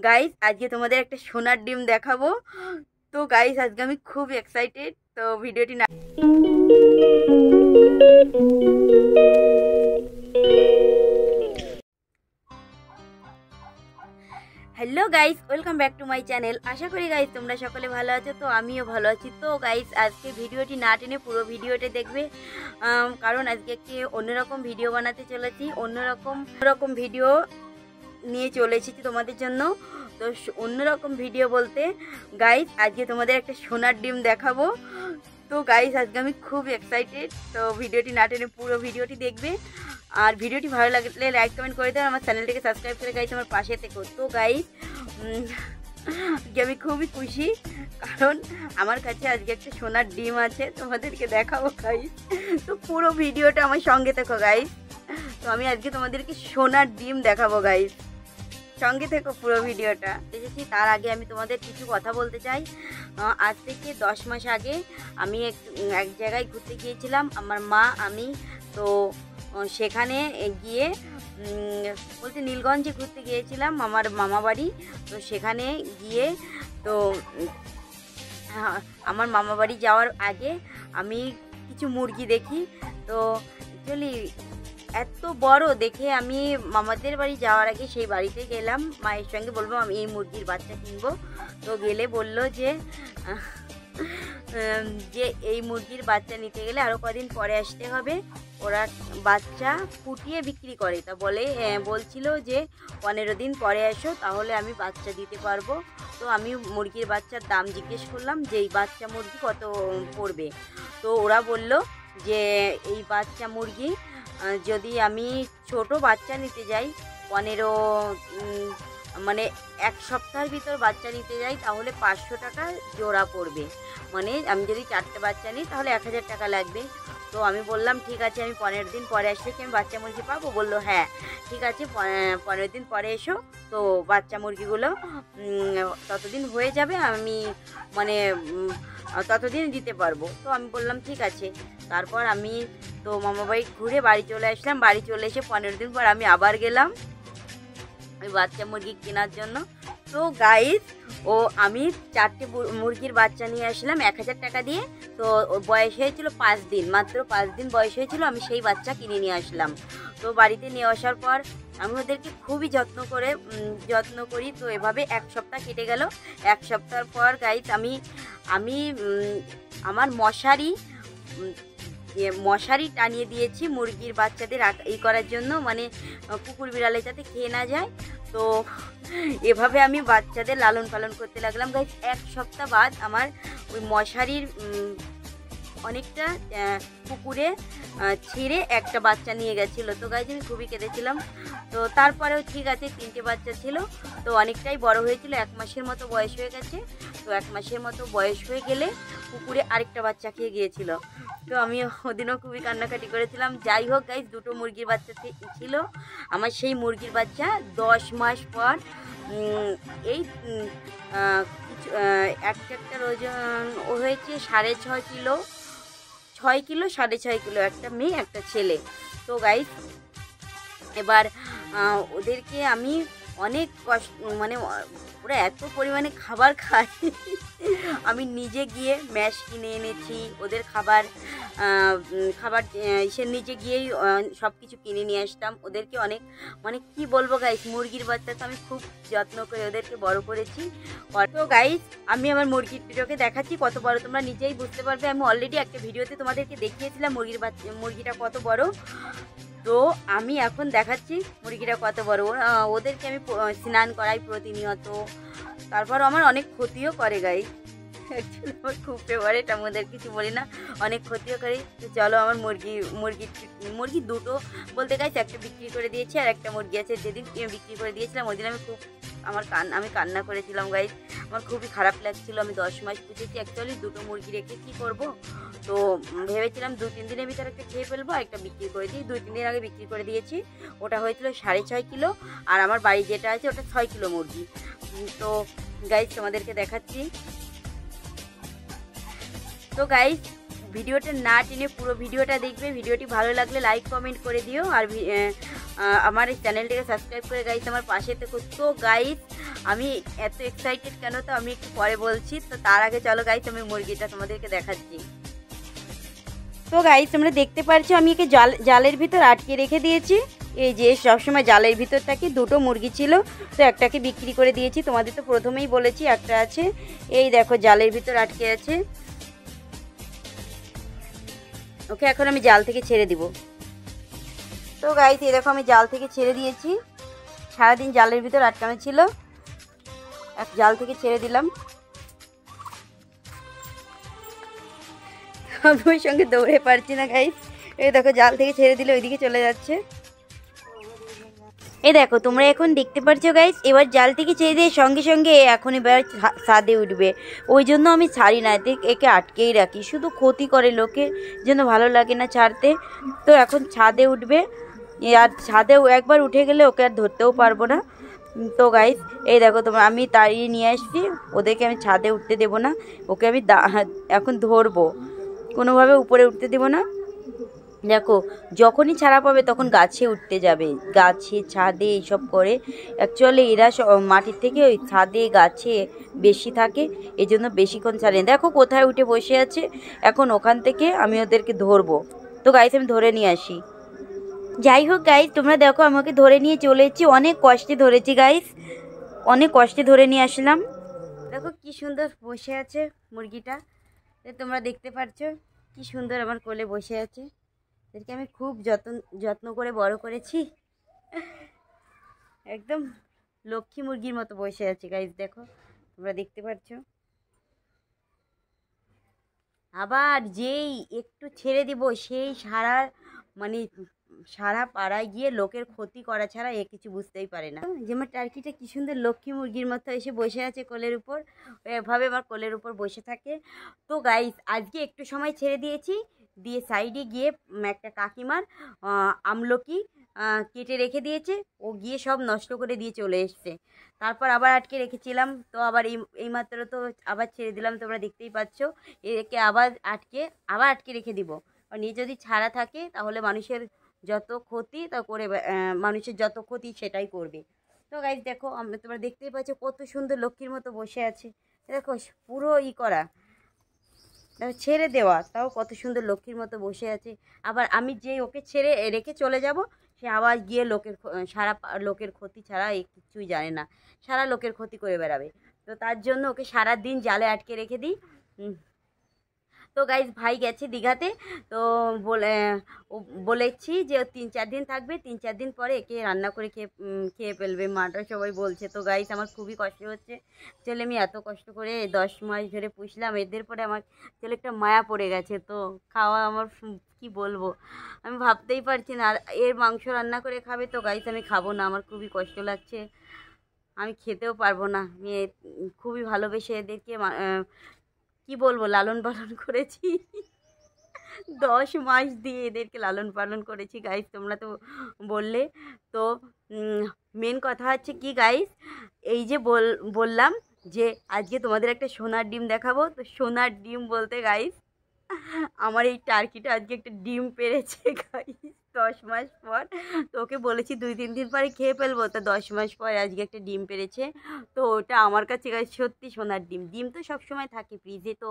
Guys আজকে তোমাদের একটা সোনার ডিম দেখাবো। তো গাইস আজকে আমি খুব এক্সাইটেড। তো ভিডিওটি না hello guys, welcome back to my channel. আশা করি গাইস তোমরা সকলে ভালো আছো। তো আমিও ভালো আছি। তো গাইস আজকে ভিডিওটি না টেনে পুরো ভিডিওটা দেখবে, কারণ আজকে একটি অন্যরকম ভিডিও বানাতে চলেছি। অন্যরকম ভিডিও নিয়ে চলে এসেছি তোমাদের জন্য। তো অন্যরকম ভিডিও বলতে গাইস আজকে তোমাদের একটা সোনার ডিম দেখাবো। তো গাইস আজকে আমি খুব এক্সাইটেড। তো ভিডিওটি না টেনে পুরো ভিডিওটি দেখবে, আর ভিডিওটি ভালো লাগলে লাইক কমেন্ট করে দাও, আমার চ্যানেলটিকে সাবস্ক্রাইব করে গাইস আমার পাশে থেকো। তো গাইস আমি খুবই খুশি, কারণ আমার কাছে আজকে একটা সোনার ডিম আছে, তোমাদেরকে দেখাবো গাইস। তো পুরো ভিডিওটা আমার সঙ্গে থেকো গাইস। তো আমি আজকে তোমাদেরকে সোনার ডিম দেখাবো গাইস, সঙ্গে থেকো পুরো ভিডিওটা। এসেছি তার আগে আমি তোমাদের কিছু কথা বলতে চাই। আজ থেকে 10 মাস আগে আমি এক জায়গায় ঘুরতে গিয়েছিলাম, আমার মা আমি। তো সেখানে গিয়ে বলতে নীলগঞ্জে ঘুরতে গিয়েছিলাম, আমার মামা বাড়ি। তো সেখানে গিয়ে তো আমার মামা বাড়ি যাওয়ার আগে আমি কিছু মুরগি দেখি। তো অ্যাকচুয়ালি এত বড় দেখে আমি মামাদের বাড়ি যাওয়ার আগে সেই বাড়িতে গেলাম, মায়ের সঙ্গে বলবো আমি এই মুরগির বাচ্চা কিনবো। তো গেলে বললো যে এই মুরগির বাচ্চা নিতে গেলে আরও কদিন পরে আসতে হবে, ওরা বাচ্চা ফুটিয়ে বিক্রি করে। তা বলছিল যে 15 দিন পরে এসো, তাহলে আমি বাচ্চা দিতে পারবো। তো আমি মুরগির বাচ্চার দাম জিজ্ঞেস করলাম যে এই বাচ্চা মুরগি কত পড়বে। তো ওরা বলল যে এই বাচ্চা মুরগি যদি আমি ছোট বাচ্চা নিতে যাই 15 মানে 1 সপ্তাহের ভিতর বাচ্চা নিতে যাই, তাহলে 500 টাকা জোড়া পড়বে। মানে আমি যদি 4টে বাচ্চা নিই তাহলে 1000 টাকা লাগবে। তো আমি বললাম ঠিক আছে, আমি 15 দিন পরে আসলে কি আমি বাচ্চা মুরগি পাবো? বললো হ্যাঁ ঠিক আছে, 15 দিন পরে এসো। তো বাচ্চা মুরগিগুলো ততদিন হয়ে যাবে, আমি মানে ততদিন দিতে পারবো। তো আমি বললাম ঠিক আছে। তারপর আমি তো মামা বাড়ি ঘুরে বাড়ি চলে আসলাম। বাড়ি চলে এসে 15 দিন পর আমি আবার গেলাম ওই বাচ্চা মুরগি কেনার জন্য। তো গাইস আমি 4টে মুরগির বাচ্চা নিয়ে আসলাম 1000 টাকা দিয়ে। তো বয়স হয়েছিল 5 দিন, মাত্র 5 দিন বয়স হয়েছিল, আমি সেই বাচ্চা কিনে নিয়ে আসলাম। তো বাড়িতে নিয়ে আসার পর আমি ওদেরকে খুবই যত্ন করি। তো এভাবে 1 সপ্তাহ কেটে গেল। 1 সপ্তাহ পর গাইস আমি আমার মশারি টানিয়ে দিয়েছি মুরগির বাচ্চাদের করার জন্য, মানে কুকুর বিড়ালে যাতে খেয়ে না যায়। তো এভাবে আমি বাচ্চাদের লালন পালন করতে লাগলাম গাইস। 1 সপ্তাহ বাদ আমার ওই মশারির অনেকটা কুকুরে ছিঁড়ে একটা বাচ্চা নিয়ে গেছিলো। তো গাইস আমি খুবই কেঁদেছিলাম। তো তারপরেও ঠিক আছে, 3টে বাচ্চা ছিল। তো অনেকটাই বড় হয়েছিল, 1 মাসের মতো বয়স হয়ে গেছে। তো 1 মাসের মতো বয়স হয়ে গেলে কুকুরে আরেকটা বাচ্চা খেয়ে গিয়েছিল। তো আমি ওদিনও খুবই কান্নাকাটি করেছিলাম। যাই হোক গাইস, 2টো মুরগির বাচ্চা ছিল আমার। সেই মুরগির বাচ্চা 10 মাস পর এই একটার ওজন ও হয়েছে 6.5 কিলো, 6 কিলো 6.5 কিলো, একটা মেয়ে একটা ছেলে। তো গাইস এবার ওদেরকে আমি অনেক কষ্ট, মানে ওরা এত পরিমাণে খাবার খায় আমি নিজে গিয়ে ম্যাশ কিনে এনেছি, ওদের খাবার সে নিজে গিয়েই সব কিছু কিনে নিয়ে আসতাম। ওদেরকে অনেক, মানে কি বলবো গাইস, মুরগির বাচ্চা তো আমি খুব যত্ন করে ওদেরকে বড় করেছি। তো গাইস আমি আমার মুরগিটাকে দেখাচ্ছি কত বড়, তোমরা নিজেই বুঝতে পারবে। আমি অলরেডি একটা ভিডিওতে তোমাদেরকে দেখিয়েছিলাম মুরগিটা কত বড়। তো আমি এখন দেখাচ্ছি মুরগিটা কত বড়। ওদেরকে আমি স্নান করাই প্রতিনিয়ত। তারপর আমার অনেক ক্ষতিও করে গাইস। অ্যাকচুয়ালি আমার খুব ফেভারিট, আমি ওদের কিছু বলি না, অনেক ক্ষতিও করি। তো চলো আমার মুরগি 2টো বলতে গাইস, একটা বিক্রি করে দিয়েছি আর একটা মুরগি আছে। যেদিন বিক্রি করে দিয়েছিলাম ওই দিন আমি কান্না করেছিলাম গাইস। আমার খুবই খারাপ লাগছিল। আমি 10 মাস পুষেছি, অ্যাকচুয়ালি 2টো মুরগি রেখে কী করবো। তো ভেবেছিলাম 2-3 দিনের ভিতরে একটা খেয়ে ফেলবো, একটা বিক্রি করে দিই। 2-3 দিন আগে বিক্রি করে দিয়েছি। ওটা হয়েছিল 6.5 কিলো, আর আমার বাড়ি যেটা আছে ওটা 6 কিলো মুরগি। তো গাইস তোমাদেরকে দেখাচ্ছি। তো গাইস ভিডিওটা না টেনে পুরো ভিডিওটা দেখবে। ভিডিওটি ভালো লাগলে লাইক কমেন্ট করে দিও, আর আমার এই চ্যানেলটিকে সাবস্ক্রাইব করে গাইস আমার পাশে থেকো। তো গাইস আমি এত এক্সাইটেড কেন তো আমি একটু পরে বলছি। তো তার আগে চলো গাইস আমি মুরগিটা তোমাদেরকে দেখাচ্ছি। তো গাইস তোমরা দেখতে পাচ্ছ আমি একে জালের ভিতর আটকে রেখে দিয়েছি। এই যে সবসময় জালের ভিতর থাকে, দুটো মুরগি ছিল তো একটাকে বিক্রি করে দিয়েছি। তোমাদের তো প্রথমেই বলেছি একটা আছে, এই দেখো জালের ভিতর আটকে আছে। ওকে এখন আমি জাল থেকে ছেড়ে দিব। তো গাইস এই দেখো আমি জাল থেকে ছেড়ে দিয়েছি, সারাদিন জালের ভিতর আটকানো ছিল, জাল থেকে ছেড়ে দিলাম। আমি ওই সঙ্গে দৌড়ে পারছি না গাইস, এই দেখো জাল থেকে ছেড়ে দিলে ওইদিকে চলে যাচ্ছে। এই দেখো তোমরা এখন দেখতে পাচ্ছ গাইস, এবার জাল থেকে ছেড়ে দিয়ে সঙ্গে সঙ্গে এখন এবার ছাদে উঠবে। ওই জন্য আমি ছাড়ি না, একে আটকেই রাখি, শুধু ক্ষতি করে লোকের জন্য, ভালো লাগে না ছাড়তে। তো এখন ছাদে উঠবে, আর ছাদে একবার উঠে গেলে ওকে আর ধরতেও পারবো না। তো গাইস এই দেখো তোমরা আমি তাড়িয়ে নিয়ে আসছি, ওদেরকে আমি ছাদে উঠতে দেবো না, ওকে আমি এখন ধরবো, কোনোভাবে উপরে উঠতে দেবো না। দেখো যখনই ছাড়া পাবে তখন গাছে উঠতে যাবে, গাছে ছাদে এইসব করে। অ্যাকচুয়ালি এরা মাটির থেকে ওই ছাদে গাছে বেশি থাকে, এই জন্য বেশিক্ষণ ছাড়ে। দেখো কোথায় উঠে বসে আছে, এখন ওখান থেকে আমি ওদেরকে ধরবো। তো গাইস আমি ধরে নিয়ে আসি। যাই হোক গাইস তোমরা দেখো আমাকে ধরে নিয়ে চলে এসেছি, অনেক কষ্টে ধরেছি গাইস, অনেক কষ্টে ধরে নিয়ে আসলাম। দেখো কি সুন্দর বসে আছে মুরগিটা, তোমরা দেখতে পাচ্ছ কি সুন্দর আমার কোলে বসে আছে। এদেরকে আমি খুব যত্ন করে বড় করেছি, একদম লক্ষ্মী মুরগির মতো বসে আছে গাইস, দেখো তোমরা দেখতে পাচ্ছ। আবার যেই একটু ছেড়ে দিব সেই সারা পাড়ায় গিয়ে লোকের ক্ষতি করা ছাড়া এ কিছু বুঝতেই পারে না। যে আমার টার্কিটা কি সুন্দর লক্ষ্মী মুরগির মতো এসে বসে আছে কোলের উপর, এভাবে আমার কোলের উপর বসে থাকে। তো গাইস আজকে একটু সময় ছেড়ে দিয়েছি, দিয়ে সাইডে গিয়ে একটা কাকিমার আমলকি কেটে রেখে দিয়েছে, ও গিয়ে সব নষ্ট করে দিয়ে চলে এসছে। তারপর আবার আটকে রেখেছিলাম, তো আবার এইমাত্র তো আবার ছেড়ে দিলাম, তোমরা দেখতেই পাচ্ছ। একে আবার আটকে রেখে দিব, আর নিয়ে যদি ছাড়া থাকে তাহলে মানুষের যত ক্ষতি তা করে, মানুষের যত ক্ষতি সেটাই করবে। তো গাইস দেখো তোমরা দেখতেই পাচ্ছ কত সুন্দর লক্ষ্মীর মতো বসে আছে, দেখো পুরো করা, ছেড়ে দেওয়া, তাও কত সুন্দর লক্ষ্মীর মতো বসে আছে। আবার আমি ওকে ছেড়ে রেখে চলে যাব, সে আবার গিয়ে সারা লোকের ক্ষতি ছাড়া কিছুই জানে না, সারা লোকের ক্ষতি করে বেড়াবে। তো তার জন্য ওকে সারা দিন জালে আটকে রেখে দিই। তো গাইস ভাই গেছে দীঘাতে, তো বলেছি যে 3-4 দিন থাকবে, 3-4 দিন পরে একে রান্না করে খেয়ে ফেলবে, মাটা সবাই বলছে। তো গাইস আমার খুবই কষ্ট হচ্ছে, চলে আমি এত কষ্ট করে 10 মাস ধরে পুষলাম, এদের পরে আমার চলে একটা মায়া পড়ে গেছে। তো খাওয়া আমার কি বলবো, আমি ভাবতেই পারছি না। আর এর মাংস রান্না করে খাবে, তো গাইস আমি খাবো না, আমার খুবই কষ্ট লাগছে, আমি খেতেও পারবো না। আমি খুবই ভালোবেসে এদেরকে কি বলবো লালন পালন করেছি, 10 মাস দিয়ে এদেরকে লালন পালন করেছি গাইস, তোমরা তো বললে। তো মেন কথা হচ্ছে কি গাইস, এই যে বললাম যে আজকে তোমাদের একটা সোনার ডিম দেখাবো। তো সোনার ডিম বলতে গাইস আমার এই টার্কিটা আজকে একটা ডিম পেড়েছে গাইস 10 মাস পর। তো ওকে বলেছি 2-3 দিন পরে খেয়ে ফেলবো, তো 10 মাস পর আজকে একটা ডিম পেড়েছে। তো ওটা আমার কাছে গাইস সত্যি সোনার ডিম। ডিম তো সবসময় থাকে ফ্রিজে, তো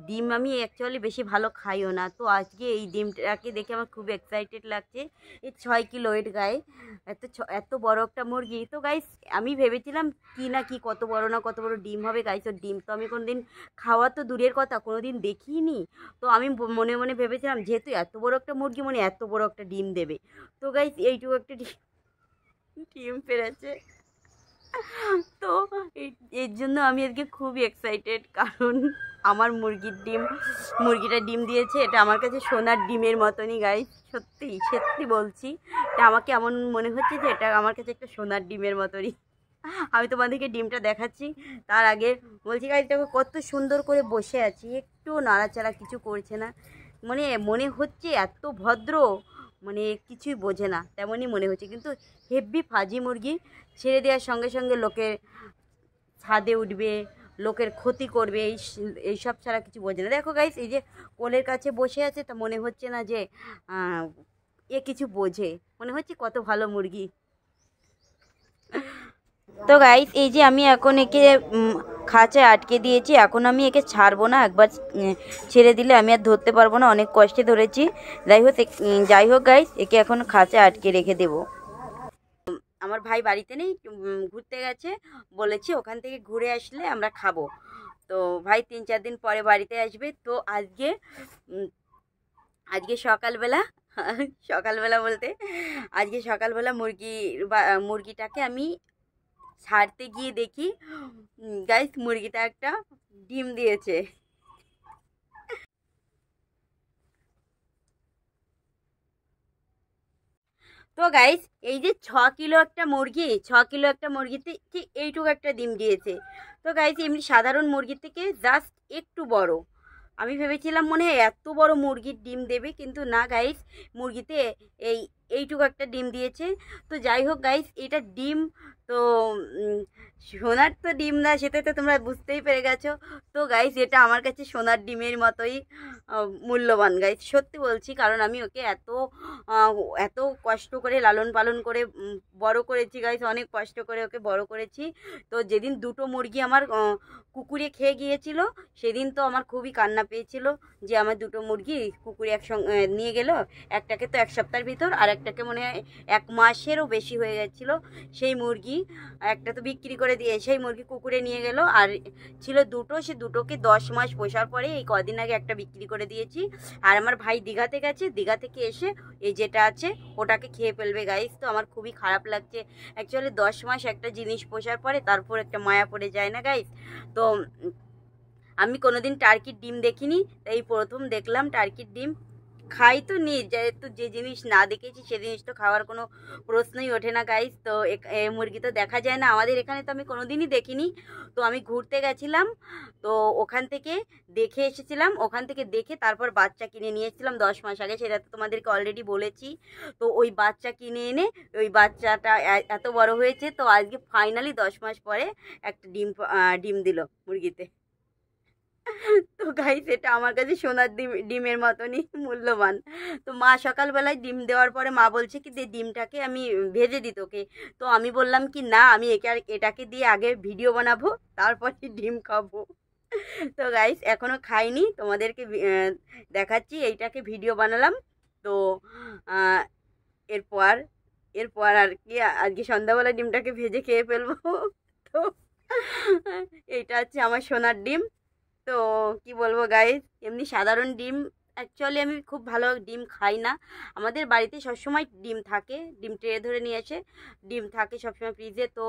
ডিম আমি অ্যাকচুয়ালি বেশি ভালো খাইও না। তো আজকে এই ডিমটাকে দেখে আমার খুব এক্সাইটেড লাগছে। এই 6 কিলো ওয়েট গায়ে, এত বড় একটা মুরগি। তো গাইস আমি ভেবেছিলাম কি কত বড় ডিম হবে গাইস। ওর ডিম তো আমি কোনোদিন খাওয়া তো দূরের কথা, কোনোদিন দেখিনি। তো আমি মনে মনে ভেবেছিলাম যেহেতু এত বড় একটা মুরগি মানে এত বড় একটা ডিম দেবে। তো গাইস এইটুকু একটা ডিম পেড়েছে। তো এর জন্য আমি আজকে খুবই এক্সাইটেড, কারণ আমার মুরগিটা ডিম দিয়েছে, এটা আমার কাছে সোনার ডিমের মতনই গাইস, সত্যি বলছি। এটা আমাকে এমন মনে হচ্ছে যে এটা আমার কাছে একটা সোনার ডিমের মতনই। আমি তোমাদেরকে ডিমটা দেখাচ্ছি, তার আগে বলছি গাইস দেখো কত সুন্দর করে বসে আছি, একটু নাড়াচাড়া কিছু করছে না, মনে হচ্ছে এত ভদ্র, কিছুই বোঝে না তেমনই মনে হচ্ছে। কিন্তু হেভি ফাজি মুরগি, ছেড়ে দেওয়ার সঙ্গে সঙ্গে লোকের ছাদে উঠবে, লোকের ক্ষতি করবে, এইসব ছাড়া কিছু বোঝে না। দেখো গাইস এই যে কোলের কাছে বসে আছে, তা মনে হচ্ছে না যে এ কিছু বোঝে, মনে হচ্ছে কত ভালো মুরগি। তো গাইস এই যে আমি এখন একে খাঁচায় আটকে দিয়েছি, এখন আমি একে ছাড়বো না। একবার ছেড়ে দিলে আমি আর ধরতে পারবো না, অনেক কষ্টে ধরেছি। যাই হোক গাইস, একে এখন খাঁচায় আটকে রেখে দেবো। আমার ভাই বাড়িতে নেই, ঘুরতে গেছে, বলেছি ওখান থেকে ঘুরে আসলে আমরা খাবো। তো ভাই 3-4 দিন পরে বাড়িতে আসবে। তো আজকে সকালবেলা সকালবেলা বলতে আজকে সকালবেলা মুরগিটাকে আমি ছাড়তে গিয়ে দেখি গাইস মুরগিটা একটা ডিম দিয়েছে। তো গাইস এই যে 6 কিলো একটা মুরগি, 6 কিলো একটা মুরগিতে ঠিক এইটুকু একটা ডিম দিয়েছে। তো গাইস এমনি সাধারণ মুরগির থেকে জাস্ট একটু বড়। আমি ভেবেছিলাম মনে হয় এত বড় মুরগির ডিম দেবে, কিন্তু না গাইস, মুরগিতে এইটুকু একটা ডিম দিয়েছে। তো যাই হোক গাইস, এটা ডিম তো সোনার তো ডিম না, সেটা তো তোমরা বুঝতেই পেরে গেছো। তো গাইস এটা আমার কাছে সোনার ডিমের মতোই মূল্যবান গাইস, সত্যি বলছি। কারণ আমি ওকে এত কষ্ট করে লালন পালন করে বড় করেছি গাইস, অনেক কষ্ট করে ওকে বড় করেছি। তো যেদিন দুটো মুরগি আমার কুকুরে খেয়ে গিয়েছিল, সেদিন তো আমার খুবই কান্না পেয়েছিল যে আমার দুটো মুরগি কুকুরে একসঙ্গে নিয়ে গেল। একটাকে তো 1 সপ্তাহের ভিতর, আর একটাকে মনে হয় 1 মাসেরও বেশি হয়ে গেছিলো। সেই মুরগি একটা তো বিক্রি করে দিয়ে সেই মুরগি কুকুরে নিয়ে গেল, আর ছিল দুটো, সে দুটোকে 10 মাস পোষার পরে এই কদিন আগে একটা বিক্রি করে দিয়েছি। আর আমার ভাই দীঘাতে গেছে, দীঘা থেকে এসে এই যেটা আছে ওটাকে খেয়ে ফেলবে গাইস। তো আমার খুবই খারাপ লাগছে। অ্যাকচুয়ালি 10 মাস একটা জিনিস পোষার পরে তারপর একটা মায়া পড়ে যায় না গাইস। তো আমি কোনোদিন টার্কির ডিম দেখিনি, এই প্রথম দেখলাম টার্কির ডিম। খাই তো নি, যেহেতু যে জিনিস না দেখেছি সে জিনিস তো খাওয়ার কোনো প্রশ্নই ওঠে না গাইস। তো মুরগি তো দেখা যায় না আমাদের এখানে, তো আমি কোনোদিনই দেখিনি। তো আমি ঘুরতে গেছিলাম, তো ওখান থেকে দেখে এসেছিলাম, ওখান থেকে দেখে তারপর বাচ্চা কিনে নিয়ে এসেছিলাম 10 মাস আগে, সেটা তো তোমাদেরকে অলরেডি বলেছি। তো ওই বাচ্চা কিনে এনে ওই বাচ্চাটা এত বড় হয়েছে, তো আজকে ফাইনালি 10 মাস পরে একটা ডিম দিল মুরগিতে। তো গাইস এটা আমার কাছে সোনার ডিমের মতনই মূল্যবান। তো মা সকালবেলায় ডিম দেওয়ার পরে মা বলছে কি যে ডিমটাকে আমি ভেজে দিই তোকে। তো আমি বললাম কি না, আমি এটাকে দিয়ে আগে ভিডিও বানাবো, তারপরে ডিম খাবো। তো গাইস এখনও খাইনি, তোমাদেরকে দেখাচ্ছি। এইটাকে ভিডিও বানালাম। তো এরপর এরপর আর কি আজকে সন্ধ্যাবেলা ডিমটাকে ভেজে খেয়ে ফেলবো। তো এইটা হচ্ছে আমার সোনার ডিম। তো কি বলবো গাইস, এমনি সাধারণ ডিম অ্যাকচুয়ালি আমি খুব ভালো ডিম খাই না। আমাদের বাড়িতে সবসময় ডিম থাকে, ডিম ট্রে ধরে নিয়ে আসে, ডিম থাকে সবসময় ফ্রিজে। তো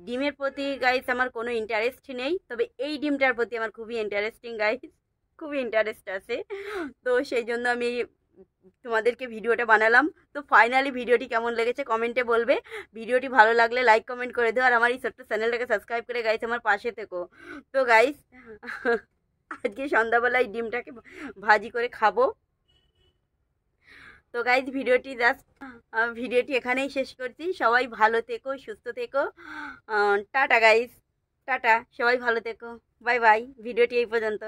ডিমের প্রতি গাইস আমার কোনো ইন্টারেস্ট নেই, তবে এই ডিমটার প্রতি আমার খুবই ইন্টারেস্টিং গাইস, খুবই ইন্টারেস্ট আছে। তো সেই জন্য আমি তোমাদেরকে ভিডিওটা বানালাম। তো ফাইনালি ভিডিওটি কেমন লেগেছে কমেন্টে বলবে। ভিডিওটি ভালো লাগলে লাইক কমেন্ট করে দিও, আর আমার এই ছোট্ট চ্যানেলটাকে সাবস্ক্রাইব করে গাইস আমার পাশে থেকো। তো গাইস আজকে সন্ধ্যাবেলায় ডিমটাকে ভাজি করে খাবো। তো গাইস ভিডিওটি এখানেই শেষ করছি। সবাই ভালো থেকো, সুস্থ থেকো। টাটা গাইস, টাটা, সবাই ভালো থেকো, বাই বাই। ভিডিওটি এই পর্যন্ত।